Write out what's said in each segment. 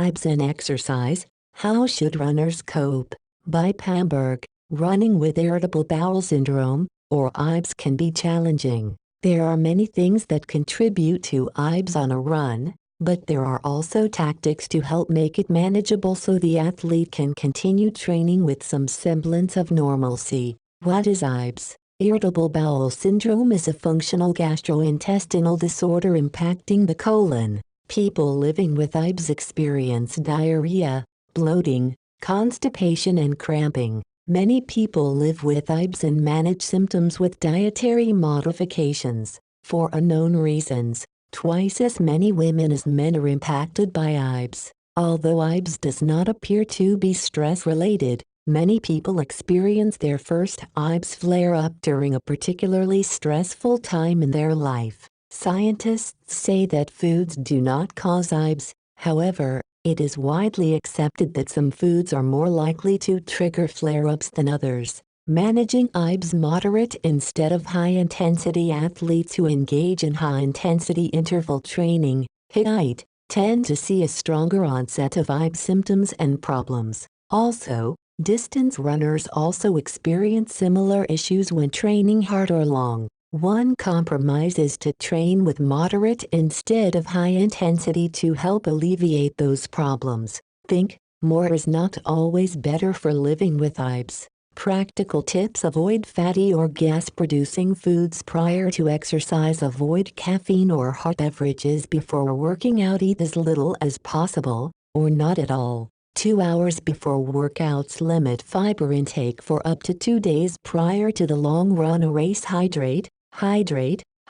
IBS and exercise, how should runners cope? By Pamberg. Running with irritable bowel syndrome, or IBS, can be challenging. There are many things that contribute to IBS on a run, but there are also tactics to help make it manageable so the athlete can continue training with some semblance of normalcy. What is IBS? Irritable bowel syndrome is a functional gastrointestinal disorder impacting the colon. People living with IBS experience diarrhea, bloating, constipation and cramping. Many people live with IBS and manage symptoms with dietary modifications. For unknown reasons, twice as many women as men are impacted by IBS. Although IBS does not appear to be stress-related, many people experience their first IBS flare-up during a particularly stressful time in their life. Scientists say that foods do not cause IBS. However, it is widely accepted that some foods are more likely to trigger flare-ups than others. Managing IBS: moderate instead of high-intensity athletes who engage in high-intensity interval training, HIIT, tend to see a stronger onset of IBS symptoms and problems. Also, distance runners also experience similar issues when training hard or long. One compromise is to train with moderate instead of high intensity to help alleviate those problems. Think, more is not always better for living with IBS. Practical tips: avoid fatty or gas-producing foods prior to exercise. Avoid caffeine or hot beverages before working out. Eat as little as possible, or not at all, 2 hours before workouts. Limit fiber intake for up to 2 days prior to the long run or race. Hydrate.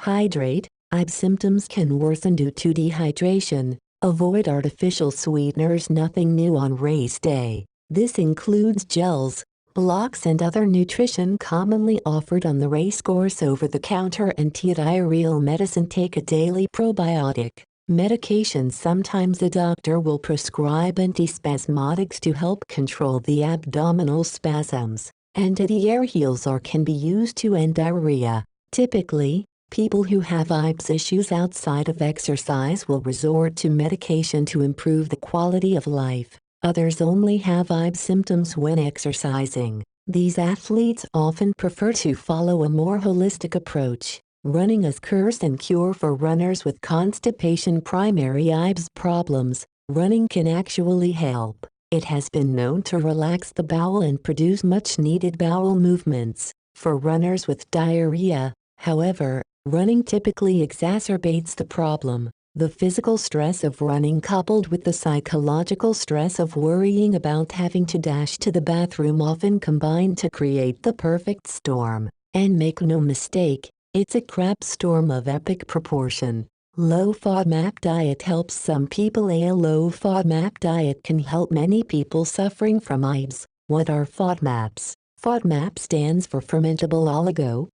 IBS symptoms can worsen due to dehydration. Avoid artificial sweeteners. Nothing new on race day. This includes gels, blocks and other nutrition commonly offered on the race course. Over-the-counter antidiarrheal medicine. Take a daily probiotic medication. Sometimes a doctor will prescribe antispasmodics to help control the abdominal spasms. Antidiarrheals can be used to end diarrhea. Typically, people who have IBS issues outside of exercise will resort to medication to improve the quality of life. Others only have IBS symptoms when exercising. These athletes often prefer to follow a more holistic approach. Running as cure and cure. For runners with constipation, primary IBS problems, running can actually help. It has been known to relax the bowel and produce much-needed bowel movements. For runners with diarrhea, however, running typically exacerbates the problem. The physical stress of running coupled with the psychological stress of worrying about having to dash to the bathroom often combine to create the perfect storm. And make no mistake, it's a crap storm of epic proportion. Low FODMAP diet helps some people. A low FODMAP diet can help many people suffering from IBS. What are FODMAPs? FODMAP stands for fermentable oligo,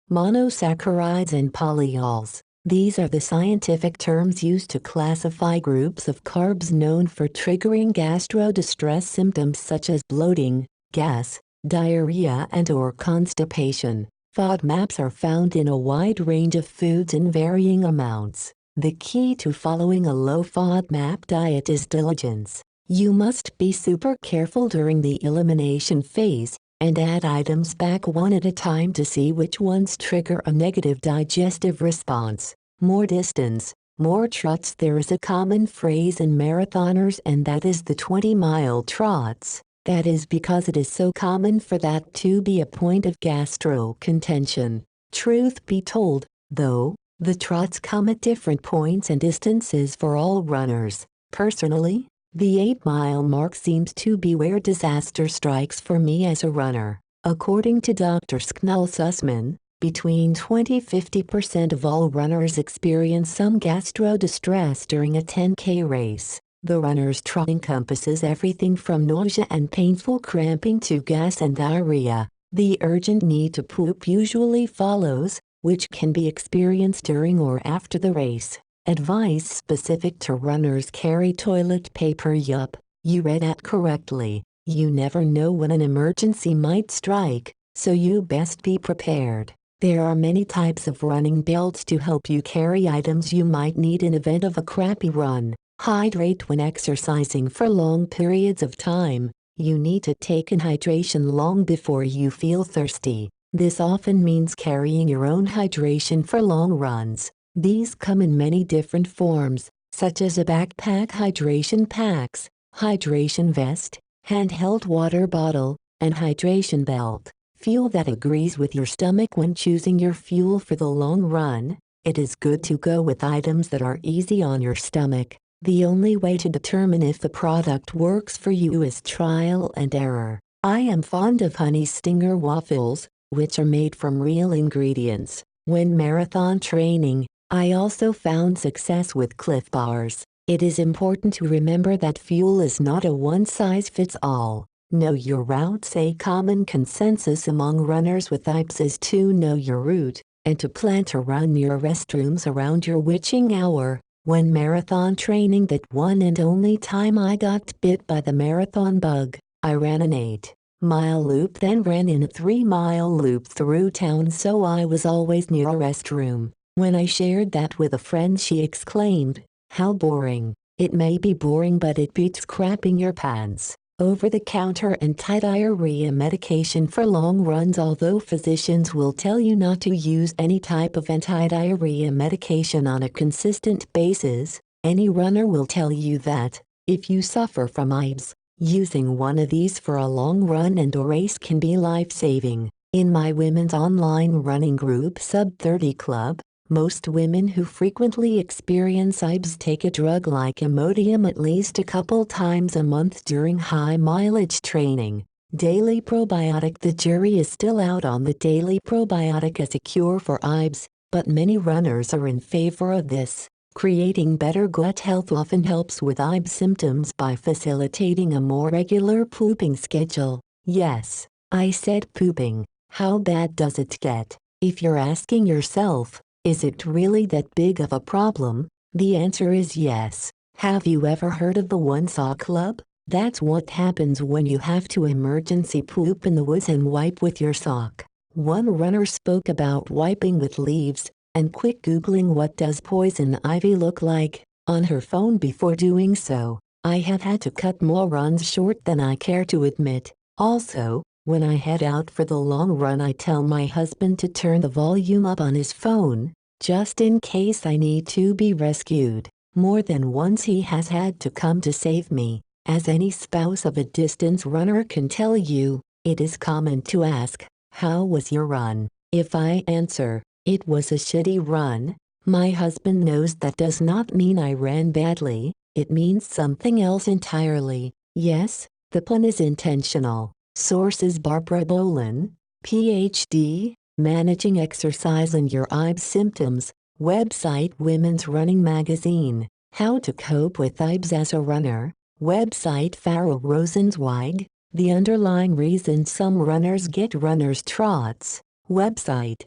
monosaccharides and polyols. These are the scientific terms used to classify groups of carbs known for triggering gastro-distress symptoms such as bloating, gas, diarrhea and/or constipation. FODMAPs are found in a wide range of foods in varying amounts. The key to following a low FODMAP diet is diligence. You must be super careful during the elimination phase, and add items back one at a time to see which ones trigger a negative digestive response. More distance, more trots. There is a common phrase in marathoners, and that is the 20-mile trots. That is because it is so common for that to be a point of gastro contention. Truth be told, though, the trots come at different points and distances for all runners. Personally, the 8-mile mark seems to be where disaster strikes for me as a runner. According to Dr. Sknal Sussman, between 20–50% of all runners experience some gastro distress during a 10K race. The runner's trot encompasses everything from nausea and painful cramping to gas and diarrhea. The urgent need to poop usually follows, which can be experienced during or after the race. Advice specific to runners: carry toilet paper. Yup, you read that correctly. You never know when an emergency might strike, so you best be prepared. There are many types of running belts to help you carry items you might need in event of a crappy run. Hydrate when exercising for long periods of time. You need to take in hydration long before you feel thirsty. This often means carrying your own hydration for long runs. These come in many different forms, such as a backpack hydration packs, hydration vest, handheld water bottle, and hydration belt. Fuel that agrees with your stomach when choosing your fuel for the long run. It is good to go with items that are easy on your stomach. The only way to determine if the product works for you is trial and error. I am fond of Honey Stinger waffles, which are made from real ingredients. When marathon training, I also found success with Cliff Bars. It is important to remember that fuel is not a one-size-fits-all. Know your routes. A common consensus among runners with IBS is to know your route, and to plan to run near restrooms around your witching hour. When marathon training, that one and only time I got bit by the marathon bug, I ran an 8-mile loop, then ran in a 3-mile loop through town, so I was always near a restroom. When I shared that with a friend, she exclaimed, "How boring." It may be boring, but it beats crapping your pants. Over-the-counter anti-diarrhea medication for long runs. Although physicians will tell you not to use any type of anti-diarrhea medication on a consistent basis, any runner will tell you that, if you suffer from IBS, using one of these for a long run and or race can be life-saving. In my women's online running group Sub-30 Club, most women who frequently experience IBS take a drug like Imodium at least a couple times a month during high-mileage training. Daily probiotic. The jury is still out on the daily probiotic as a cure for IBS, but many runners are in favor of this. Creating better gut health often helps with IBS symptoms by facilitating a more regular pooping schedule. Yes, I said pooping. How bad does it get? If you're asking yourself, is it really that big of a problem? The answer is yes. Have you ever heard of the One Sock Club? That's what happens when you have to emergency poop in the woods and wipe with your sock. One runner spoke about wiping with leaves, and quick Googling "what does poison ivy look like" on her phone before doing so. I have had to cut more runs short than I care to admit. Also, when I head out for the long run, I tell my husband to turn the volume up on his phone, just in case I need to be rescued. More than once he has had to come to save me. As any spouse of a distance runner can tell you, it is common to ask, "How was your run?" If I answer, "It was a shitty run," my husband knows that does not mean I ran badly, it means something else entirely. Yes, the pun is intentional. Sources: Barbara Boland, Ph.D., Managing Exercise and Your IBS Symptoms. Website: Women's Running Magazine. How to Cope with IBS as a Runner. Website: Farrell Rosenzweig, The Underlying Reasons Some Runners Get Runner's Trots. Website: